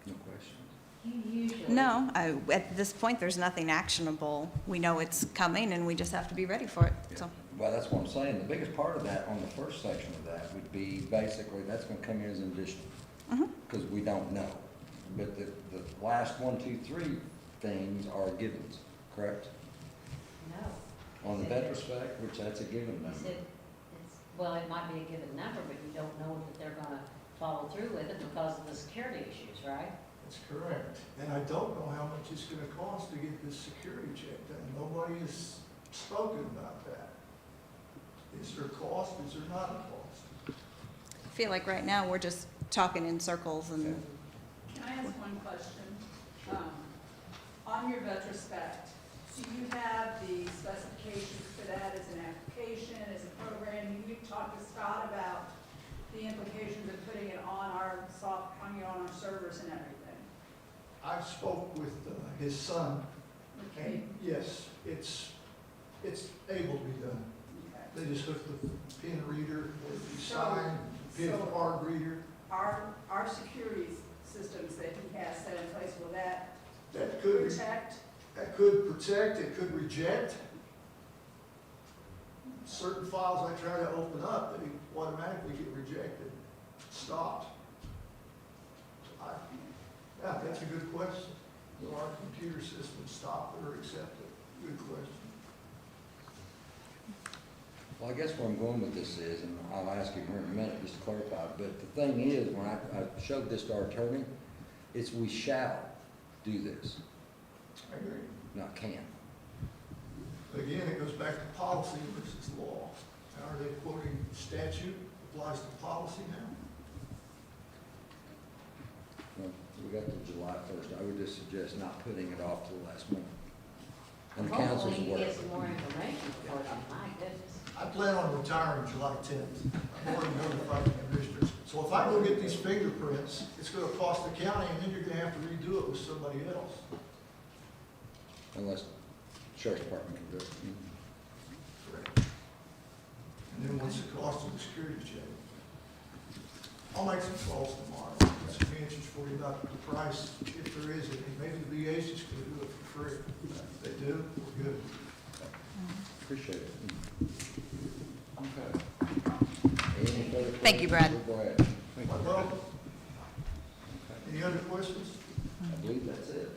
No questions? You usually. No, at this point, there's nothing actionable. We know it's coming, and we just have to be ready for it, so. Well, that's what I'm saying. The biggest part of that, on the first section of that, would be basically, that's gonna come in as an additional, Mhm. because we don't know. But the last 1, 2, 3 things are givens, correct? No. On the Said- retrospect, which that's a given You number. said, well, it might be a given number, but you don't know that they're gonna follow through with it because of the security issues, right? That's correct. And I don't know how much it's gonna cost to get this security check done. Nobody has spoken about that. Is there a cost? Is there not a cost? I feel like right now, we're just talking in circles and, Can I ask one question? On your retrospect, do you have the specifications for that as an application, as a program? You talked to Scott about the implications of putting it on our on our servers and everything. I spoke with his son, Okay. and yes, it's able to be done. Okay. They just hook the pen reader, or the So- sign, pen so- card reader. Our security systems that he has set in place, will that That could, protect? it could reject. Certain files I try to open up, they automatically get rejected, stopped. Yeah, that's a good question. Will our computer system stop it or accept it? Good question. Well, I guess where I'm going with this is, and I'll ask you here in a minute just to clarify, but the thing is, when I showed this to our attorney, it's we shall do this, I agree. not can. But again, it goes back to policy versus law. How are they quoting statute applies to policy now? Well, we got to July 1st. I would just suggest not putting it off to the last minute. And the council's Hopefully you aware. get some more information before then, my goodness. I plan on retiring July 10th. I've already notified the commissioners. So if I go get these fingerprints, it's gonna cost the county, and then you're gonna have to redo it with somebody else. Unless sheriff's department can do it. Correct. And then what's the cost of the security check? I'll make some calls tomorrow, get some answers for you about the price, if there is any. Maybe the agents can do it for free. If they do, we're good. Appreciate it. Okay. Any further Thank you, Brad. questions? Go ahead. Well, any other questions? I believe that's it.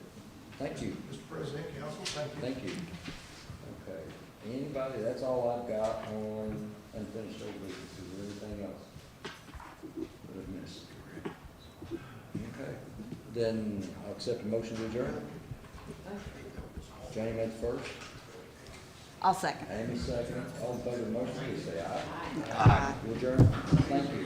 Thank you. Mr. President, council, thank you. Thank you. Okay. Anybody, that's all I've got on unfinished old business. Is there anything else that I've missed? Okay. Then I'll accept a motion to adjourn. Johnny made the first. I'll second. Amy second. All in favor of the motion, please say aye. Aye. We adjourn. Thank you.